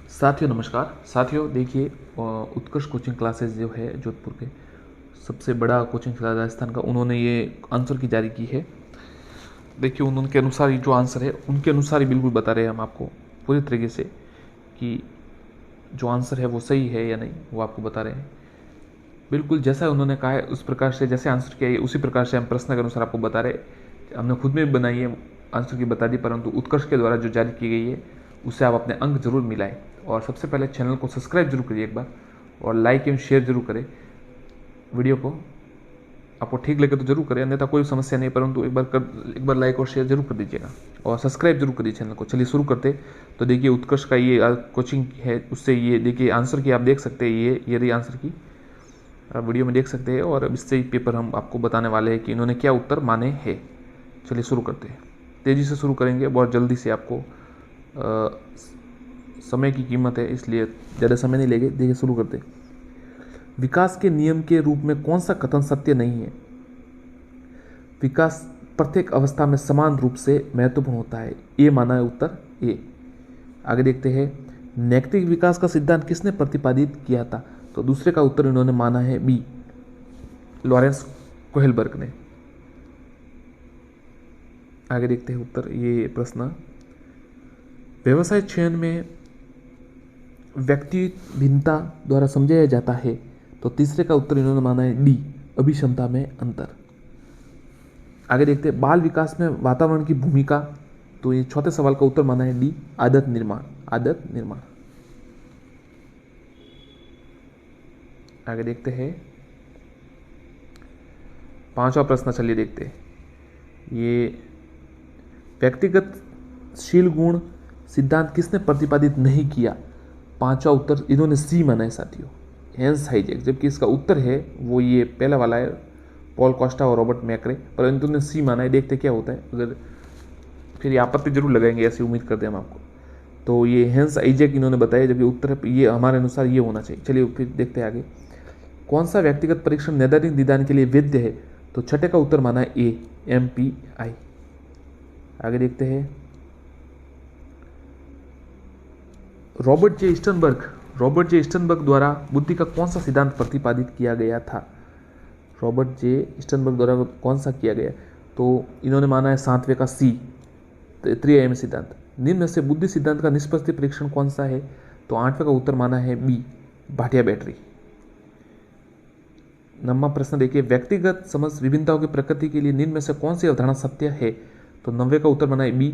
साथियों नमस्कार। साथियों देखिए, उत्कर्ष कोचिंग क्लासेस जो है जोधपुर के सबसे बड़ा कोचिंग क्लास राजस्थान का, उन्होंने ये आंसर की जारी की है। देखिए उनके अनुसार ही जो आंसर है उनके अनुसार ही बिल्कुल बता रहे हैं हम आपको पूरी तरीके से कि जो आंसर है वो सही है या नहीं, वो आपको बता रहे हैं। बिल्कुल जैसा उन्होंने कहा है उस प्रकार से, जैसे आंसर किया है उसी प्रकार से हम प्रश्न के अनुसार आपको बता रहे। हमने खुद में भी बनाई है, आंसर की बता दी, परंतु उत्कर्ष के द्वारा जो जारी की गई है उससे आप अपने अंक जरूर मिलाएं। और सबसे पहले चैनल को सब्सक्राइब जरूर करिए एक बार, और लाइक एवं शेयर जरूर करें वीडियो को। आपको ठीक लगे तो जरूर करें, अन्यथा कोई समस्या नहीं, परंतु एक बार लाइक और शेयर जरूर कर दीजिएगा और सब्सक्राइब जरूर करिए चैनल को। चलिए शुरू करते। तो देखिए उत्कर्ष का ये कोचिंग है, उससे ये देखिए आंसर की आप देख सकते हैं, ये रही आंसर की, आप वीडियो में देख सकते हैं। और इससे ही पेपर हम आपको बताने वाले हैं कि इन्होंने क्या उत्तर माने हैं। चलिए शुरू करते हैं, तेज़ी से शुरू करेंगे, बहुत जल्दी से। आपको समय की कीमत है इसलिए ज़्यादा समय नहीं लेंगे। देखिए शुरू करते हैं। विकास के नियम के रूप में कौन सा कथन सत्य नहीं है? विकास प्रत्येक अवस्था में समान रूप से महत्वपूर्ण होता है, ये माना है उत्तर ए। आगे देखते हैं। नैतिक विकास का सिद्धांत किसने प्रतिपादित किया था? तो दूसरे का उत्तर इन्होंने माना है बी, लॉरेंस कोहेलबर्ग ने। आगे देखते हैं उत्तर। ये प्रश्न, व्यवसाय चयन में व्यक्ति भिन्नता द्वारा समझाया जाता है, तो तीसरे का उत्तर इन्होंने माना है डी, अभिक्षमता में अंतर। आगे देखते हैं। बाल विकास में वातावरण की भूमिका, तो ये चौथे सवाल का उत्तर माना है डी, आदत निर्माण। आदत निर्माण। आगे देखते हैं। पांचवा प्रश्न, चलिए देखते हैं। ये व्यक्तिगतशील गुण सिद्धांत किसने प्रतिपादित नहीं किया? पांचवा उत्तर इन्होंने सी माना है साथियों, हेंस हाइजेक। जबकि इसका उत्तर है वो ये पहला वाला है, पॉल कॉस्टा और रॉबर्ट मैक्रे, परंतु इन्होंने सी माना है। देखते क्या होता है, अगर फिर ये आपत्ति जरूर लगाएंगे, ऐसी उम्मीद करते हैं हम आपको। तो ये हेंस हाइजेक इन्होंने बताया, जबकि उत्तर ये हमारे अनुसार ये होना चाहिए। चलिए फिर देखते हैं आगे। कौन सा व्यक्तिगत परीक्षण नैदानिक निदान के लिए वैध है? तो छठे का उत्तर माना है ए, MPI। आगे देखते हैं। रॉबर्ट जे स्टर्नबर्ग द्वारा बुद्धि का कौन सा सिद्धांत प्रतिपादित किया गया था? रॉबर्ट जे स्टर्नबर्ग द्वारा कौन सा किया गया? तो इन्होंने माना है सातवें का सी, त्रिआयामी सिद्धांत। निम्न में से बुद्धि सिद्धांत का निष्पत्ति परीक्षण कौन सा है? तो आठवें का उत्तर माना है बी, भाटिया बैटरी। नौवां प्रश्न देखिए। व्यक्तिगत समझ विभिन्नताओं की प्रकृति के लिए निम्न में से कौन सी अवधारणा सत्य है? तो 90 का उत्तर माना है बी,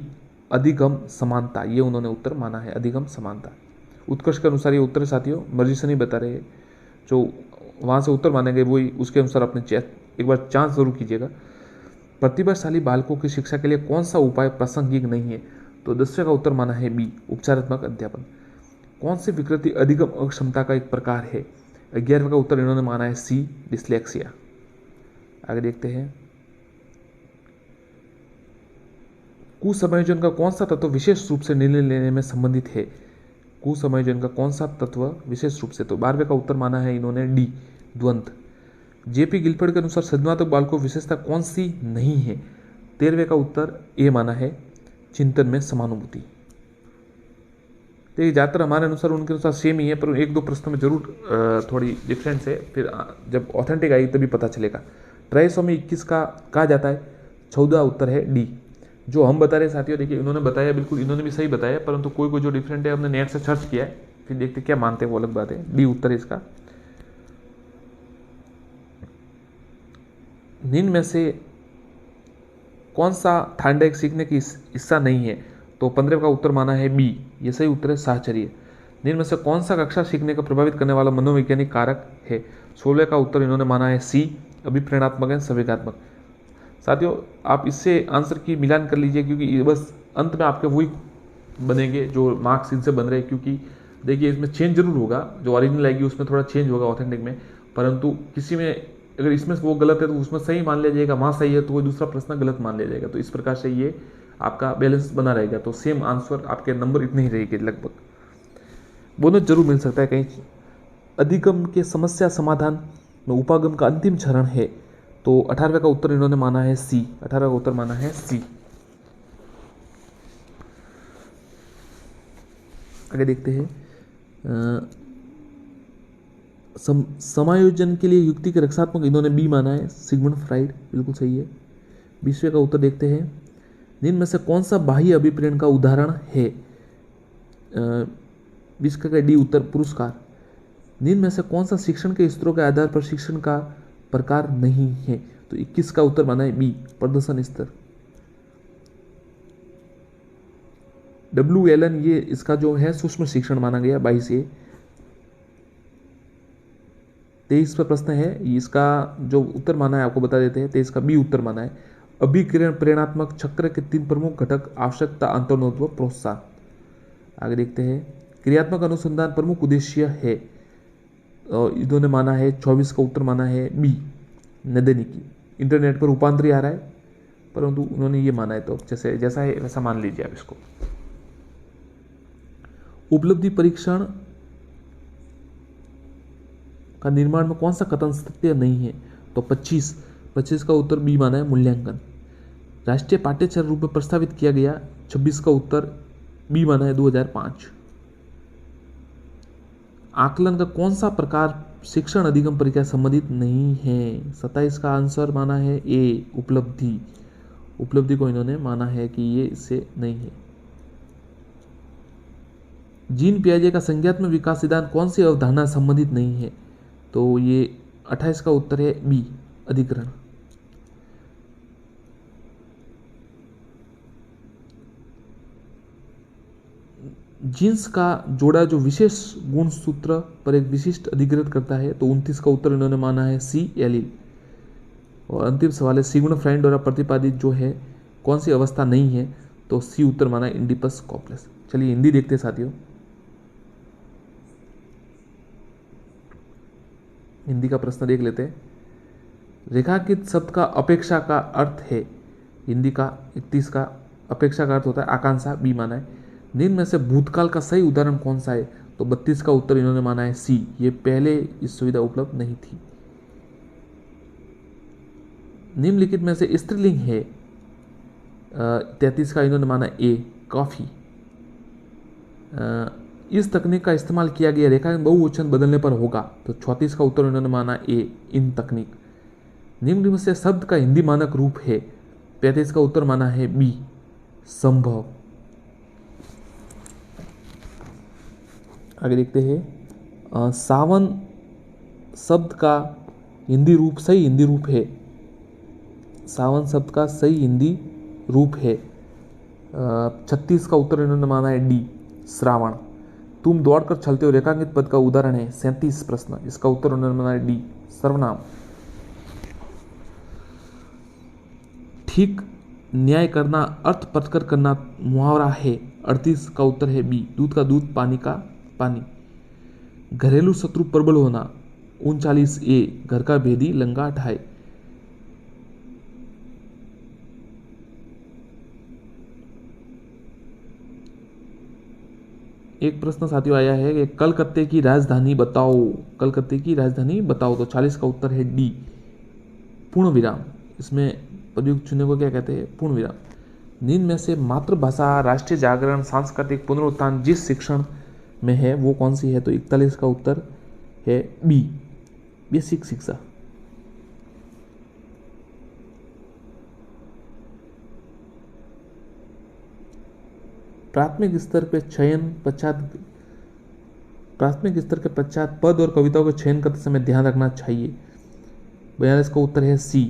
अधिगम समानता। ये उन्होंने उत्तर माना है, अधिगम समानता। उत्कर्ष के अनुसार ये उत्तर साथियों मर्जी से नहीं बता रहे, जो वहाँ से उत्तर माने गए वही उसके अनुसार अपने एक बार जांच जरूर कीजिएगा। प्रतिभाशाली बालकों की शिक्षा के लिए कौन सा उपाय प्रासंगिक नहीं है? तो 10वें का उत्तर माना है बी, उपचारात्मक अध्यापन। कौन सी विकृति अधिगम अक्षमता का एक प्रकार है? 11वें का उत्तर इन्होंने माना है सी, डिस्लेक्सिया। आगे देखते हैं। कुसमयोजन का कौन सा तत्व विशेष रूप से निर्णय लेने में संबंधित है? कुसमयोजन का कौन सा तत्व विशेष रूप से? तो 12वें का उत्तर माना है इन्होंने डी, द्वंद्व। जेपी गिलफर्ड के अनुसार सृजनात्मक बालकों की विशेषता कौन सी नहीं है? 13वें का उत्तर ए माना है, चिंतन में समानुभूति। देखिए ज़्यादातर हमारे अनुसार उनके अनुसार सेम ही है, पर एक दो प्रश्नों में जरूर थोड़ी डिफरेंस है, फिर जब ऑथेंटिक आई तभी पता चलेगा। ट्राइसोमी 21 का कहा जाता है, 14 उत्तर है डी। जो हम बता रहे हैं साथियों, देखिए इन्होंने बताया, बिल्कुल इन्होंने भी सही बताया, परंतु कोई कोई जो डिफरेंट है हमने नेट से सर्च किया है, फिर देखते क्या मानते हैं, वो अलग बात है। डी उत्तर है इसका। निम्न में से कौन सा थांडाइक सीखने की हिस्सा नहीं है? तो 15 का उत्तर माना है बी, ये सही उत्तर है, साहचर्य। निम्न में से कौन सा कक्षा सीखने को प्रभावित करने वाला मनोवैज्ञानिक कारक है? 16 का उत्तर इन्होंने माना है सी, अभिप्रेरणात्मक है, संवेगात्मक। साथियों आप इससे आंसर की मिलान कर लीजिए, क्योंकि बस अंत में आपके वही बनेंगे जो मार्क्स इनसे बन रहे हैं। क्योंकि देखिए इसमें चेंज जरूर होगा, जो ओरिजिनल आएगी उसमें थोड़ा चेंज होगा ऑथेंटिक में, परंतु किसी में अगर इसमें वो गलत है तो उसमें सही मान लिया जाएगा, वहाँ सही है तो वो दूसरा प्रश्न गलत मान लिया जाएगा। तो इस प्रकार से ये आपका बैलेंस बना रहेगा, तो सेम आंसर आपके नंबर इतने ही रहेंगे लगभग। बोनस जरूर मिल सकता है कहीं। अधिगम के समस्या समाधान में उपागम का अंतिम चरण है, तो 18वें का उत्तर इन्होंने माना है सी, 18वें का उत्तर माना है सी। आगे देखते हैं। समायोजन के लिए युक्ति के रक्षात्मक इन्होंने बी माना है, सिगमंड फ्राइड, बिल्कुल सही है। 20वें का उत्तर देखते हैं, निम्न में से कौन सा बाह्य अभिप्रेरण का उदाहरण है? 20 का डी उत्तर पुरस्कार। निम्न में से कौन सा शिक्षण के स्तरों के आधार पर शिक्षण का प्रकार नहीं है? तो 21 का उत्तर माना है बी, प्रदर्शन स्तर। WLN ये इसका जो है सूक्ष्म शिक्षण माना गया 22A। 23 पर प्रश्न है, इसका जो उत्तर माना है आपको बता देते हैं। 23 का बी उत्तर माना है, अभिक्रियण प्रेरणात्मक चक्र के 3 प्रमुख घटक आवश्यकता, अंतर्नोद व प्रोत्साहन। आगे देखते हैं, क्रियात्मक अनुसंधान प्रमुख उद्देश्य है, और इन्होंने माना है 24 का उत्तर माना है बी, नदेनिकी। इंटरनेट पर रूपांतरी आ रहा है परंतु उन्होंने ये माना है, तो जैसा है वैसा मान लीजिए आप इसको। उपलब्धि परीक्षण का निर्माण में कौन सा कथन सत्य नहीं है? तो 25 का उत्तर बी माना है, मूल्यांकन। राष्ट्रीय पाठ्यचर्या रूप में प्रस्तावित किया गया, 26 का उत्तर बी माना है, 2005। आकलन का कौन सा प्रकार शिक्षण अधिगम प्रक्रिया संबंधित नहीं है? 27 का आंसर माना है ए, उपलब्धि। उपलब्धि को इन्होंने माना है कि ये इससे नहीं है। जीन पियाजे का संज्ञात्मक विकास सिद्धांत कौन सी अवधारणा संबंधित नहीं है? तो ये 28 का उत्तर है बी, अधिग्रहण। जीन्स का जोड़ा जो विशेष गुणसूत्र पर एक विशिष्ट अधिग्रहण करता है, तो 29 का उत्तर इन्होंने माना है सी, एलील। और अंतिम सवाल है, सिगमंड फ्राइड द्वारा प्रतिपादित जो है कौन सी अवस्था नहीं है? तो सी उत्तर माना है, इंडिपस कॉप्लेक्स। चलिए हिंदी देखते हैं साथियों। हिंदी का प्रश्न देख लेते हैं। रेखांकित शब्द का अपेक्षा का अर्थ है, हिंदी का 31 का अपेक्षा का अर्थ होता है आकांक्षा, बी माना है। निम्न में से भूतकाल का सही उदाहरण कौन सा है? तो 32 का उत्तर इन्होंने माना है सी, ये पहले इस सुविधा उपलब्ध नहीं थी। निम्नलिखित में से स्त्रीलिंग है, 33 का इन्होंने माना ए, कॉफी। इस तकनीक का इस्तेमाल किया गया रेखांकन बहुवचन बदलने पर होगा, तो 34 का उत्तर इन्होंने माना ए, इन तकनीक। निम्न में से शब्द का हिंदी मानक रूप है, 35 का उत्तर माना है बी, संभव। आगे देखते हैं, सावन शब्द का हिंदी रूप सही हिंदी रूप है, सावन शब्द का सही हिंदी रूप है, 36 का उत्तर इन्होंने माना है डी, श्रावण। तुम दौड़कर चलते हो रेखांकित पद का उदाहरण है, 37 प्रश्न, इसका उत्तर उन्होंने माना है डी, सर्वनाम। ठीक न्याय करना, अर्थ पथकर करना मुहावरा है, 38 का उत्तर है बी, दूध का दूध, पानी का पानी। घरेलू शत्रु प्रबल होना, 39 ए, घर का भेदी लंगा ढाई। एक प्रश्न साथियों आया है कि कलकत्ते की राजधानी बताओ, कलकत्ते की राजधानी बताओ, तो 40 का उत्तर है डी, पूर्ण विराम। इसमें प्रयुक्त चुनने को क्या कहते हैं? पूर्ण विराम। निम्न में से मातृभाषा, राष्ट्रीय जागरण, सांस्कृतिक पुनरुत्थान जिस शिक्षण में है वो कौन सी है? तो 41 का उत्तर है बी, बेसिक शिक्षा। प्राथमिक स्तर पे चयन पश्चात, प्राथमिक स्तर के पश्चात पद और कविताओं के चयन करते समय ध्यान रखना चाहिए, 42 का उत्तर है सी,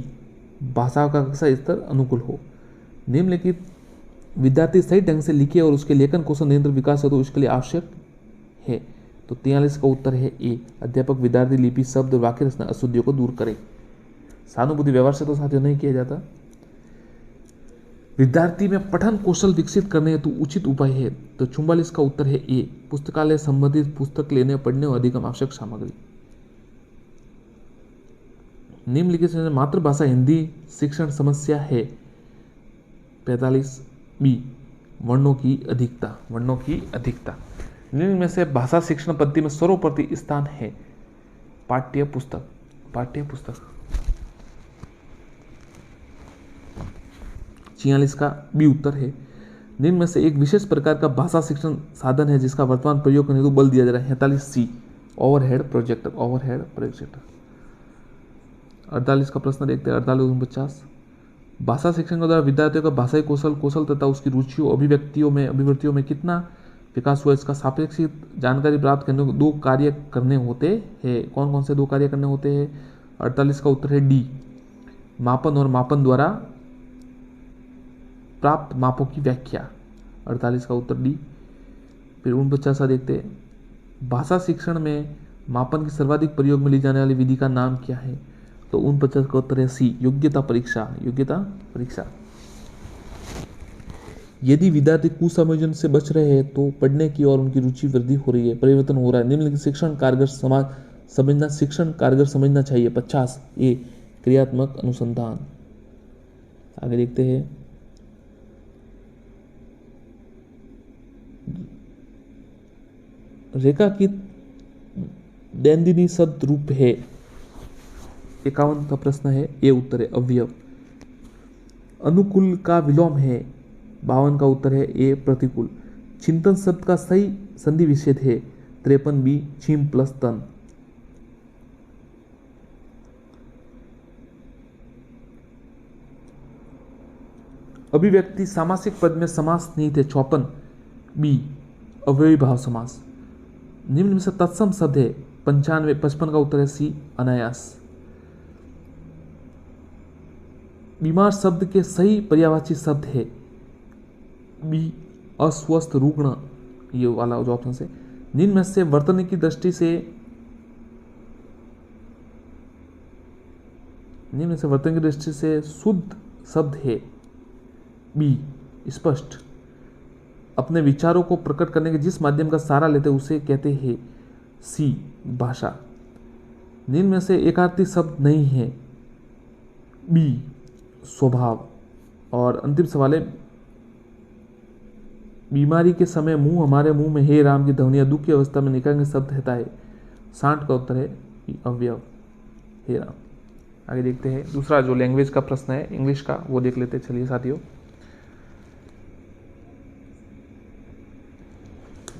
भाषा का कक्षा स्तर अनुकूल हो। निम्नलिखित विद्यार्थी सही ढंग से लिखे और उसके लेखन कौशल निरंतर विकास हो तो इसके लिए आवश्यक है, तो 43 का उत्तर है ए, अध्यापक विद्यार्थी लिपि, शब्द, वाक्य रचना अशुद्धियों को दूर करें। सहानुभूति व्यवहार से तो साथियों नहीं किया जाता। विद्यार्थी में पठन कौशल विकसित करने हेतु उचित उपाय है, तो 44 का उत्तर है ए, पुस्तकालय संबंधित पुस्तक लेने, पढ़ने और अधिगम आवश्यक सामग्री। निम्नलिखित में मातृभाषा हिंदी शिक्षण समस्या है, 45 बी, वर्णों की अधिकता, वर्णों की अधिकता। निम्न में से भाषा शिक्षण पद्धति में सर्वप्रति स्थान है, पाठ्य पुस्तक, पाठ्य पुस्तक। 46 का बी उत्तर है। निम्न में से एक विशेष प्रकार का भाषा शिक्षण साधन है जिसका वर्तमान प्रयोग करने हेतु बल दिया जा रहा है। 43C overhead projector. Overhead projector. 48 का प्रश्न देखते हैं। 48-49 भाषा शिक्षण के द्वारा विद्यार्थियों का भाषाई कौशल तथा उसकी रुचियों अभिवृत्तियों में कितना विकास हुआ, इसका सापेक्षिक जानकारी प्राप्त करने को 2 कार्य करने होते हैं। कौन कौन से 2 कार्य करने होते हैं? 48 का उत्तर है डी, मापन और मापन द्वारा प्राप्त मापों की व्याख्या। 48 का उत्तर डी। फिर 49 देखते हैं। भाषा शिक्षण में मापन के सर्वाधिक प्रयोग में ली जाने वाली विधि का नाम क्या है? तो 49 का उत्तर है सी, योग्यता परीक्षा। योग्यता परीक्षा। यदि विद्यार्थी कुसंयोजन से बच रहे हैं तो पढ़ने की और उनकी रुचि वृद्धि हो रही है, परिवर्तन हो रहा है। निम्नलिखित शिक्षण कारगर समझना चाहिए। 50 ए क्रियात्मक अनुसंधान। आगे देखते हैं। रेखाकित दैनंदिनी शब्द रूप है। 51 का प्रश्न है, ए उत्तर है अवयव। अनुकूल का विलोम है। 52 का उत्तर है ए प्रतिकूल। चिंतन शब्द का सही संधि विच्छेद है। 53 बी छिम प्लस तन। अभिव्यक्ति सामासिक पद में समास नहीं थे। 54 बी अव्ययी भाव समास। निम्न में से तत्सम शब्द है। 55 का उत्तर है सी अनायास। बीमार शब्द के सही पर्यायवाची शब्द है बी अस्वस्थ रुग्ण, ये वाला जो ऑप्शन है। निम्न में से वर्तन की दृष्टि से शुद्ध शब्द है बी स्पष्ट। अपने विचारों को प्रकट करने के जिस माध्यम का सहारा लेते उसे कहते हैं सी भाषा। निम्न में से एकार्थी शब्द नहीं है बी स्वभाव। और अंतिम सवाल है, बीमारी के समय हमारे मुंह में हे राम की ध्वनिया दुख की अवस्था में निकलने शब्द रहता है। 60 का उत्तर है अवयव, हे राम। आगे देखते हैं। दूसरा जो लैंग्वेज का प्रश्न है इंग्लिश का, वो देख लेते हैं। चलिए साथियों,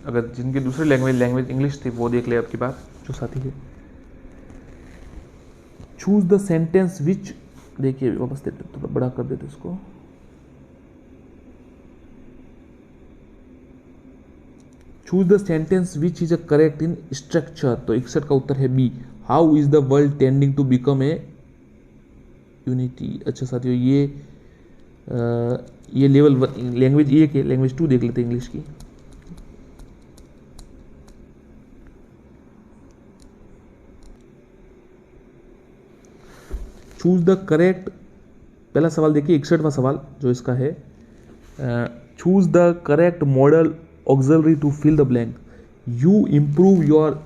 अगर जिनकी दूसरी लैंग्वेज इंग्लिश थी वो देख ले आपकी बात जो साथी है। चूज द सेंटेंस विच, देखिए वापस देते थोड़ा बड़ा कर देते इसको। Choose the sentence which is a correct in structure. तो 61 का उत्तर है B, how is the world tending to become a unity. अच्छा साथियों, ये लेवल लैंग्वेज 1 है। लैंग्वेज 2 देख लेते हैं इंग्लिश की। चूज द करेक्ट, पहला सवाल देखिए 61वां सवाल जो इसका है, choose the correct modal auxiliary to fill the blank. You improve your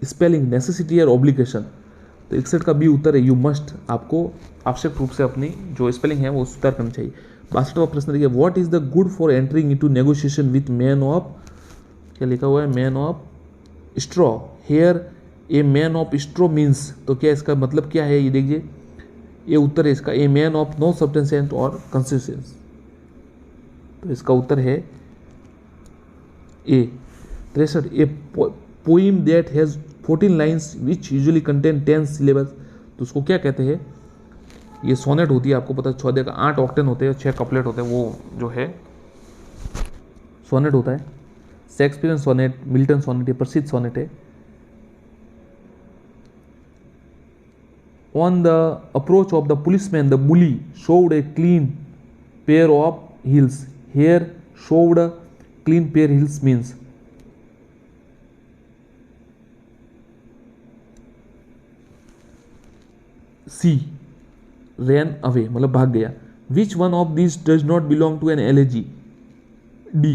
spelling necessity और ऑब्लिगेशन। तो 61 का बी उत्तर है यू मस्ट। आपको आवश्यक रूप से अपनी जो स्पेलिंग है वो सुधार करनी चाहिए। 62वां प्रश्न देखिए, what is the good for entering into negotiation with man of, क्या लिखा हुआ है, man of straw. Here a man of straw means, तो क्या इसका मतलब क्या है ये देखिए। ये उत्तर है इसका, a man of no substance और कंसिस्टेंस। तो इसका उत्तर है A. 63 a poem that has 14 lines which usually contain 10 syllables. तो उसको क्या कहते हैं? ये सोनेट होती है, आपको पता है। 14 का 8 ऑक्टेन होते हैं, 6 कपलेट होते हैं, वो जो है सोनेट होता है। शेक्सपियन सोनेट, मिल्टन सोनेट, ये प्रसिद्ध सोनेट है। On the approach of the policeman, the bully showed a clean pair of heels. Here, showed a clean pair heels means C, ran away, मतलब भाग गया। Which one of these does not belong to an elegy? D,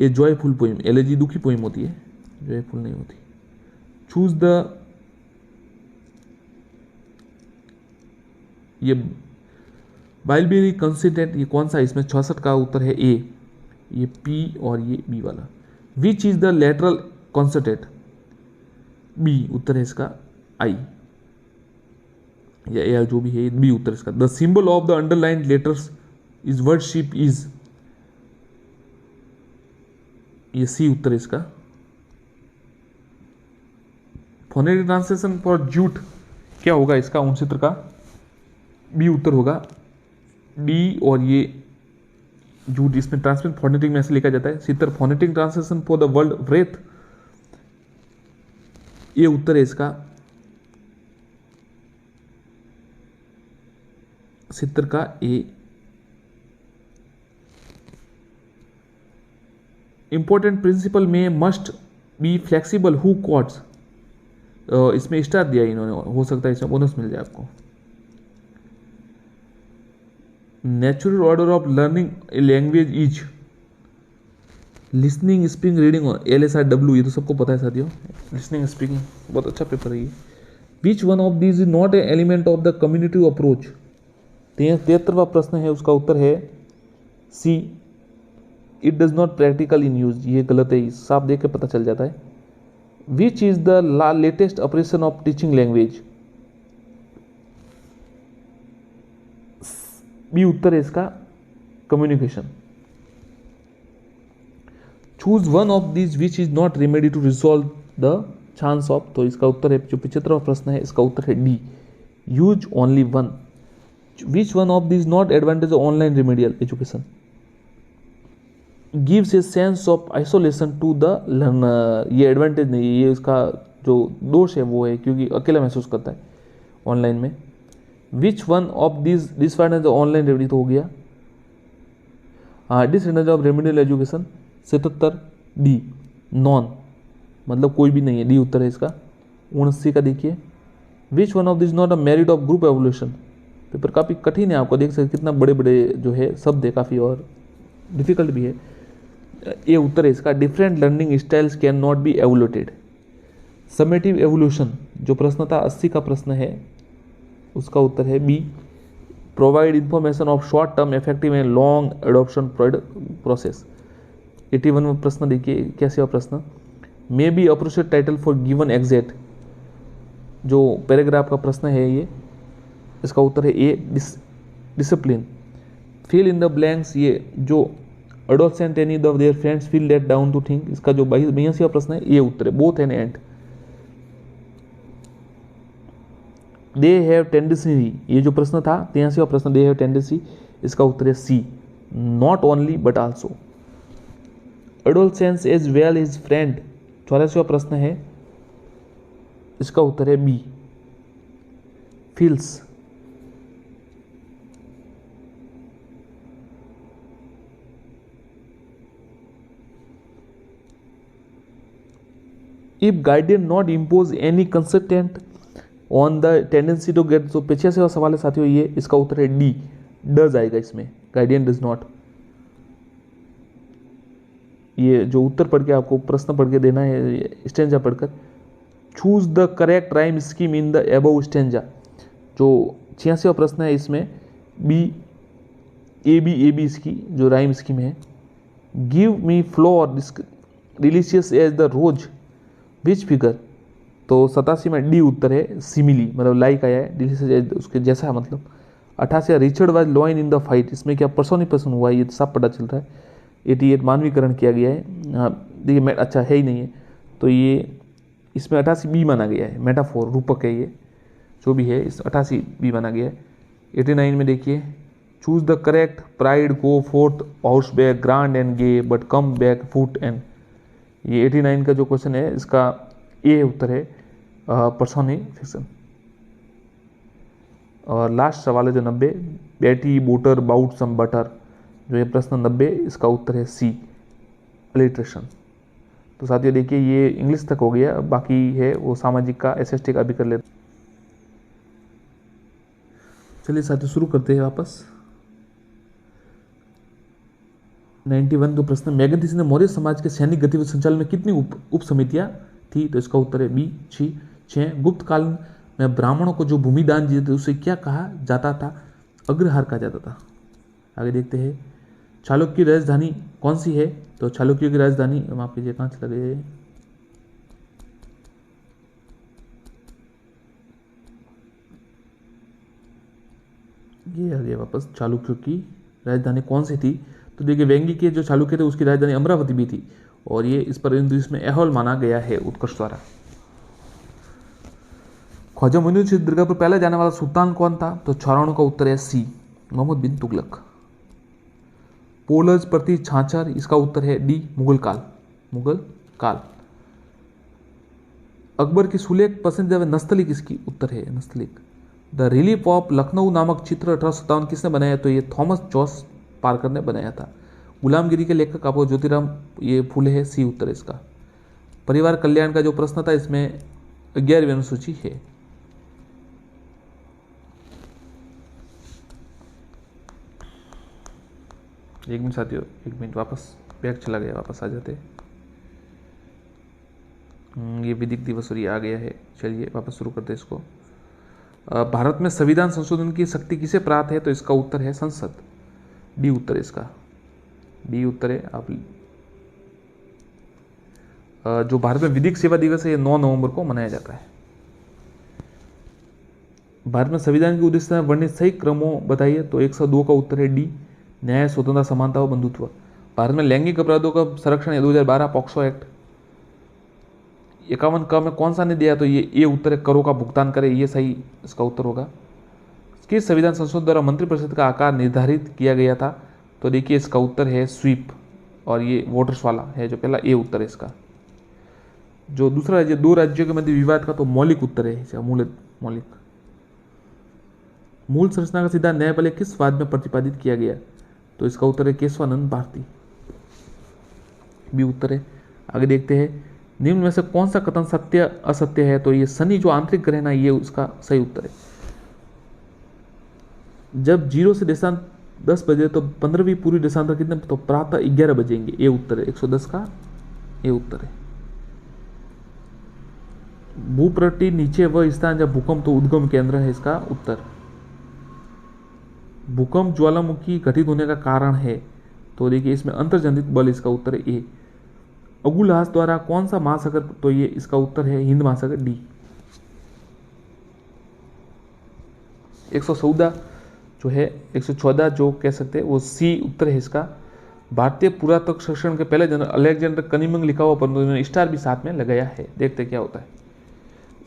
a joyful poem. Elegy दुखी poem होती है, joyful नहीं होती। Choose the, ये बाइलबेरी कंसिडेंट, ये कौन सा? इसमें 66 का उत्तर है ए, ये पी और ये बी वाला। Which is the lateral consonant? B उत्तर है इसका आई या ए, जो भी है बी उत्तर इसका। The symbol of the underline letters is word ship is, ये सी उत्तर है इसका। फोनेटिक ट्रांसलेशन फॉर जूट क्या होगा इसका उन सूत्र का, बी उत्तर होगा। डी और ये जूट इसमें ट्रांसलेशन फोनेटिक में ऐसे लिखा जाता है। सीतर phonetic translation for the world wreath, ये उत्तर है इसका। सीतर का ए। इंपॉर्टेंट प्रिंसिपल में must be flexible who cots, इसमें स्टार दिया इन्होंने, हो सकता है इसमें बोनस मिल जाए आपको। Natural order of learning a language is listening, speaking, reading, LSRW, ये तो सबको पता है साथियों। लिसनिंग स्पीकिंग बहुत अच्छा पेपर है ये। Which one of these is not a element of the communicative approach, 73वां प्रश्न है, उसका उत्तर है C, it does not practical in use, ये गलत है, साफ देख के पता चल जाता है। Which is the latest operation of teaching language, B उत्तर है इसका, communication. Choose one of these which is not remedy to resolve the chance of, तो इसका उत्तर है जो 75वां प्रश्न है, इसका उत्तर है D, use only one. Which one of these not advantage of online remedial education, gives a sense of isolation to the learner, ये एडवांटेज नहीं है, ये इसका जो दोष है वो है क्योंकि अकेला महसूस करता है ऑनलाइन में। विच one of this disadvantage of online remedy, तो हो गया हाँ, disadvantage of remedial education 77 D, non, मतलब कोई भी नहीं है, डी उत्तर है इसका। 79 का देखिए, विच one of this not a merit of group evolution, paper काफ़ी कठिन है, आपको देख सकते कितना बड़े बड़े जो है शब्द है काफ़ी और डिफिकल्ट भी है। ये उत्तर है इसका, different learning styles can not be evaluated. Summative evaluation जो प्रश्न था 80 का प्रश्न है, उसका उत्तर है B, provide information of short term effective and long adoption process. 81 में प्रश्न देखिए, कैसे प्रश्न, may be appropriate title for given exact, जो पैराग्राफ का प्रश्न है ये, इसका उत्तर है A, discipline. Fill in the blanks, ये जो adolescent any of their friends feel let down to think, इसका जो 82वां प्रश्न है ये उत्तर है, both an and. They have tendency, ये जो प्रश्न था 83वां प्रश्न, दे हैव टेंडेंसी, इसका उत्तर है C, not only but also. adolescence as well as friend, 84वां प्रश्न है, इसका उत्तर है B, feels. If guardian not impose any consultant on the tendency to get, तो 85वां सवाल है साथियों ये, इसका उत्तर है डी, डज आएगा इसमें, गाइडियन डज नॉट। ये जो उत्तर पढ़ के आपको प्रश्न पढ़ के देना है स्टेंजा पढ़कर। Choose the correct rhyme scheme in the above stanza, जो 86वां प्रश्न है इसमें बी, ए बी इसकी जो राइम स्कीम है। Give me flower delicious as the rose, which figure, तो 87 में डी उत्तर है, सिमिली, मतलब लाइक आया है, डिलीशियस उसके जैसा मतलब। 88 Richard was lion in the fight, इसमें क्या पर्सोनिफिकेशन हुआ है ये सब पता चल रहा है। 88 मानवीकरण किया गया है, हाँ देखिए मैं अच्छा है ही नहीं है, तो ये इसमें 88 बी माना गया है, मेटाफोर रूपक है ये जो भी है, इस 88 बी माना गया है। 89 में देखिए, choose the correct, pride go forth house back grand and gay but come back foot and, ये 89 का जो क्वेश्चन है इसका ए उत्तर है, पर्सोनिफिकेशन। और लास्ट सवाल है जो 90, बेटी बोटर बाउट सम बटर, जो ये प्रश्न 90, इसका उत्तर है सी, अलिट्रेशन। तो साथियों देखिए ये इंग्लिश तक हो गया, बाकी है वो सामाजिक का, SST का भी कर लेते। चलिए साथियों शुरू करते हैं वापस। 91 का प्रश्न, मेघनाथ ने मौर्य समाज के सैनिक गतिविधि संचालन में कितनी उप समितियां थी, तो इसका उत्तर है बी, 6। गुप्त काल में ब्राह्मणों को जो भूमिदान दिए थे उसे क्या कहा जाता था, अग्रहार कहा जाता था। आगे देखते हैं, चालुक्य की राजधानी कौन सी है, तो चालुक्य की राजधानी, माफ कीजिए कहाँ चला गया, ये आ गया वापस, चालुक्य की राजधानी कौन सी थी, तो देखिए वेंगी के जो चालुक्य थे उसकी राजधानी अमरावती भी थी, और ये इस पर इसमें एहोल माना गया है उत्कर्ष द्वारा। ख्वाजा मोइनुद्दीन से दरगाह पर पहले जाने वाला सुल्तान कौन था? तो छौराणों का उत्तर है सी, मोहम्मद बिन तुगलक। पोलज प्रति छाछर, इसका उत्तर है डी, मुगल काल। मुगल काल। अकबर की सुलेख पसंदीदा नस्तलिक, इसकी उत्तर है Nastaliq. The relief of Lucknow नामक चित्र 1857 किसने बनाया? तो ये थॉमस जॉस पार्कर ने बनाया था। गुलामगिरी के लेखक आपको ज्योतिराम ये फूले है, सी उत्तर इसका। परिवार कल्याण का जो प्रश्न था इसमें 11वीं अनुसूची है। एक मिनट साथियों, एक मिनट, वापस बैग चला गया, वापस आ जाते। ये विधिक दिवस और ये आ गया है। चलिए वापस शुरू करते इसको। भारत में संविधान संशोधन की शक्ति किसे प्राप्त है? तो इसका उत्तर है संसद, डी उत्तर इसका, डी उत्तर है। आप जो भारत में विधिक सेवा दिवस है ये 9 नवंबर को मनाया जाता है। भारत में संविधान के उद्देश्य में वर्णित सही क्रमों बताइए? तो 102 का उत्तर है डी, न्याय, स्वतंत्रता, समानता और बंधुत्व। भारत में लैंगिक अपराधों का संरक्षण है 2012 पॉक्सो एक्ट। 51 क में कौन सा नहीं दिया? तो ये उत्तर है करों का भुगतान करे, ये सही इसका उत्तर होगा। किस संविधान संशोधन द्वारा मंत्रिपरिषद का आकार निर्धारित किया गया था? तो देखिए इसका उत्तर है स्वीप, और ये वोटर्स वाला है जो पहला, ए उत्तर है इसका। जो दूसरा राज्य, 2 राज्यों के मध्य विवाद का, तो मौलिक उत्तर है, मौलिक। मूल संरचना का सिद्धांत न्यायपालिका किस वाद में प्रतिपादित किया गया? तो इसका उत्तर है केशवानंद भारती, बी उत्तर है। आगे देखते हैं, निम्न में से कौन सा कथन सत्य असत्य है? तो ये शनि जो आंतरिक ग्रह ना, ये उसका सही उत्तर है। जब 0 से देशांत 10 बजे तो 15वीं पूरी देशांतर कितने? तो प्रातः 11 बजेंगे, ए उत्तर है। 110 का ए उत्तर है। भूप्रटी नीचे वह स्थान जब भूकंप तो उद्गम केंद्र है, इसका उत्तर। भूकंप ज्वालामुखी घटित होने का कारण है? तो देखिए इसमें अंतर्जनित बल, इसका उत्तर है ए। अगुलहास द्वारा कौन सा महासागर? तो ये इसका उत्तर है हिंद महासागर, डी। 114 जो है, 114 जो कह सकते हैं वो सी उत्तर है इसका। भारतीय पुरातत्व सर्वेक्षण के पहले जनरल अलेक्जेंडर कनिमिंग लिखा हुआ, परंतु उन्होंने स्टार भी साथ में लगाया है। देखते क्या होता है।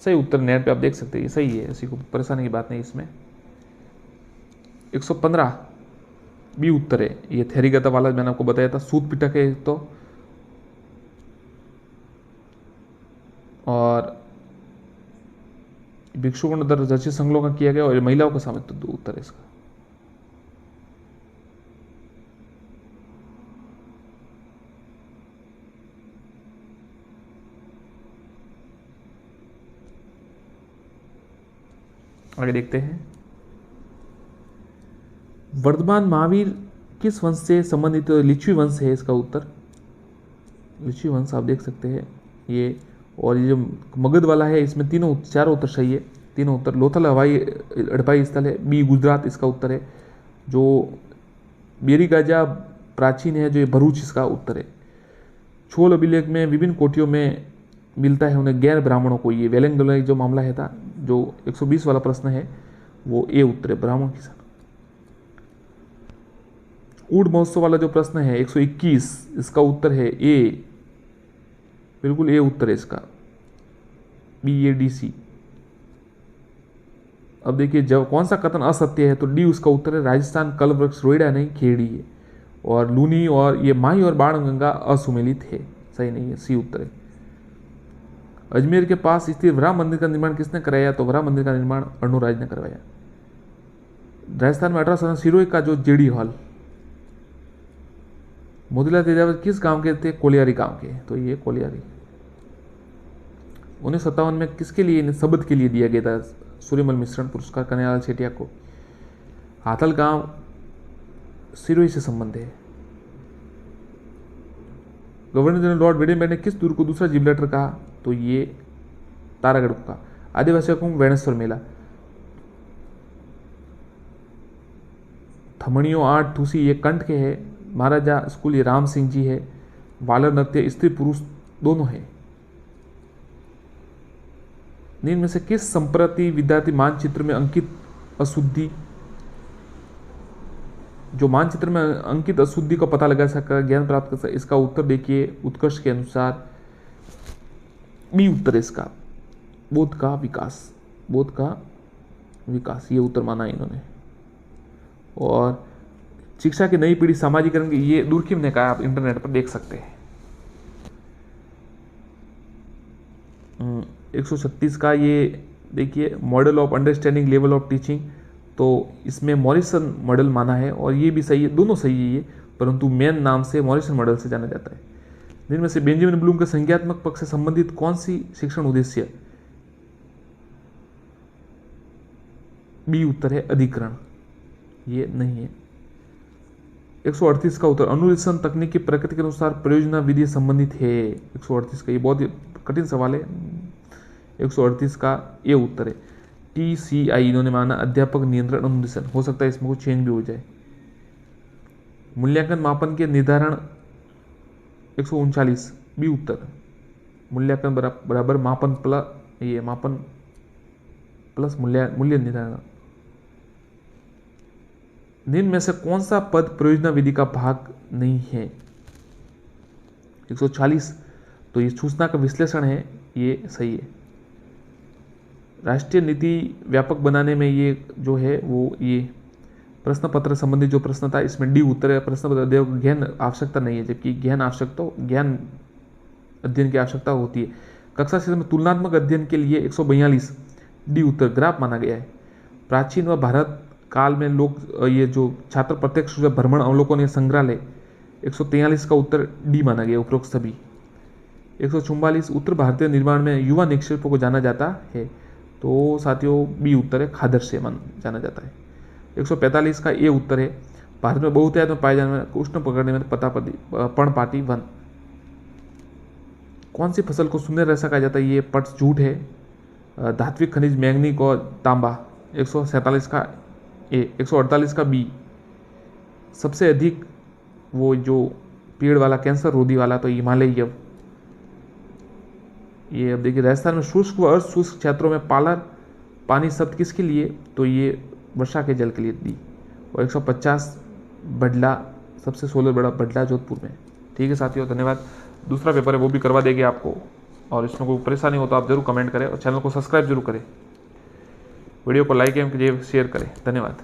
सही उत्तर नेट पे आप देख सकते हैं, ये सही है, इसी को परेशानी की बात नहीं इसमें। 115 बी उत्तर है। ये थेरीगता वाला मैंने आपको बताया था, सूत पिटक है तो, और भिक्षुगण दर रचित संकलों का किया गया, और महिलाओं का सामित्व, तो उत्तर है इसका। आगे देखते हैं, वर्धमान महावीर किस वंश से संबंधित? लिच्छवी वंश है इसका उत्तर, लिच्छवी वंश आप देख सकते हैं ये। और ये जो मगध वाला है इसमें चारों उत्तर सही है, तीनों उत्तर। लोथल हवाई हड़पाई स्थल है, बी गुजरात इसका उत्तर है। जो बेरीगाजा प्राचीन है जो ये भरूच इसका उत्तर है। छोल अभिलेख में विभिन्न कोटियों में मिलता है उन्हें गैर ब्राह्मणों को, ये वेलेंगल जो मामला है था, जो 120 वाला प्रश्न है वो ए उत्तर है, ब्राह्मण किसान। ऊड महोत्सव वाला जो प्रश्न है 121, इसका उत्तर है ए, बिल्कुल ए उत्तर है इसका, BADC। अब देखिए जब कौन सा कथन असत्य है? तो डी उसका उत्तर है, राजस्थान कल्पवृक्ष रोइडा नहीं खेड़ी है। और लूनी और ये माही और बाणगंगा असुमेलित है, सही नहीं है, सी उत्तर है। अजमेर के पास स्थित वरा मंदिर का निर्माण किसने कराया? तो वरा मंदिर का निर्माण अर्णोराज ने करवाया। राजस्थान में 18 सिरोही का जो जेडी हॉल, मोतीलाल तेजावत किस गांव के थे? कोलियारी गांव के, तो ये कोलियारी। 1957 में किसके लिए, शब्द के लिए दिया गया था सूर्यमल मिश्रण पुरस्कार कन्हैयालाल सेठिया को? हाथल गांव सिरोही से संबंध है। गवर्नर जनरल लॉर्ड वेडेनबर्ग ने किस दुर्ग को दूसरा जिब्राल्टर कहा? तो ये तारागढ़ का। आदिवासी कुंभ वेणेश्वर मेला। थमणियों 8 थूसी ये कंठ के है। महाराजा स्कूल ये राम सिंह जी है। वालर नृत्य स्त्री पुरुष दोनों है। निम्न में से किस संप्रति विद्यार्थी मानचित्र में अंकित अशुद्धि जो मानचित्र में अंकित अशुद्धि का पता लगा सका, ज्ञान प्राप्त कर सका। इसका उत्तर देखिए उत्कर्ष के अनुसार बी उत्तर है इसका, बोध का विकास, बोध का विकास, ये उत्तर माना इन्होंने। और शिक्षा की नई पीढ़ी सामाजिकरण की, ये दुर्खिम ने कहा, आप इंटरनेट पर देख सकते हैं। 136 का ये देखिए model of understanding level of teaching, तो इसमें मॉरिसन मॉडल माना है और ये भी सही है, दोनों सही है ये, परंतु मेन नाम से मॉरिसन मॉडल से जाना जाता है। जिनमें से बेंजामिन ब्लूम के संज्ञात्मक पक्ष से संबंधित कौन सी शिक्षण उद्देश्य, बी उत्तर है अधिकरण, ये नहीं है। 138 का उत्तर अनुरीक्षण तकनीक की प्रकृति के अनुसार प्रयोजना विधि संबंधित है। 138 का ये बहुत ही कठिन सवाल है। 138 का ये उत्तर है। TCI इन्होंने माना अध्यापक नियंत्रण अनुदेशन, हो सकता है इसमें कुछ चेंज भी हो जाए। मूल्यांकन मापन के निर्धारण 139 बी उत्तर, मूल्यांकन बराबर मापन प्लस, ये मापन प्लस मूल्य निर्धारण। निम्न में से कौन सा पद प्रयोजना विधि का भाग नहीं है? 140, तो ये सूचना का विश्लेषण है, ये सही है। राष्ट्रीय नीति व्यापक बनाने में ये जो है वो ये प्रश्न पत्र संबंधी जो प्रश्न था, इसमें डी उत्तर है। प्रश्न पत्र गहन आवश्यकता नहीं है, जबकि गहन आवश्यकता, ज्ञान अध्ययन की आवश्यकता होती है। कक्षा क्षेत्र में तुलनात्मक अध्ययन के लिए 142 डी उत्तर ग्राफ माना गया है। प्राचीन व भारत काल में लोग, ये जो छात्र प्रत्यक्ष भ्रमण अवलोकन या संग्रहालय 143 का उत्तर डी माना गया, उपरोक्त सभी। 144 उत्तर भारतीय निर्माण में युवा निक्षेपों को जाना जाता है, तो साथियों बी उत्तर है, खादर से जाना जाता है। 145 का ये उत्तर है, भारत में बहुतायत में पाए जाने वाले उष्ण पकड़ने में पर्णपाती वन। कौन सी फसल को सुंदर रेशा कहा जाता है? ये पट झूठ है। धात्विक खनिज मैंगनीज और तांबा। 147 का ए, 148 का बी, सबसे अधिक वो जो पेड़ वाला कैंसर रोधी वाला, तो हिमालय। ये अब देखिए राजस्थान में शुष्क व अर्धशुष्क क्षेत्रों में पालर पानी शब्द किसके लिए? तो ये वर्षा के जल के लिए दी। और 150 बडला, सबसे 16 बड़ा बडला जोधपुर में। ठीक है साथियों, धन्यवाद। दूसरा पेपर है वो भी करवा देंगे आपको, और इसमें कोई परेशानी हो तो आप जरूर कमेंट करें और चैनल को सब्सक्राइब जरूर करें। वीडियो को लाइक एवं शेयर करें। धन्यवाद।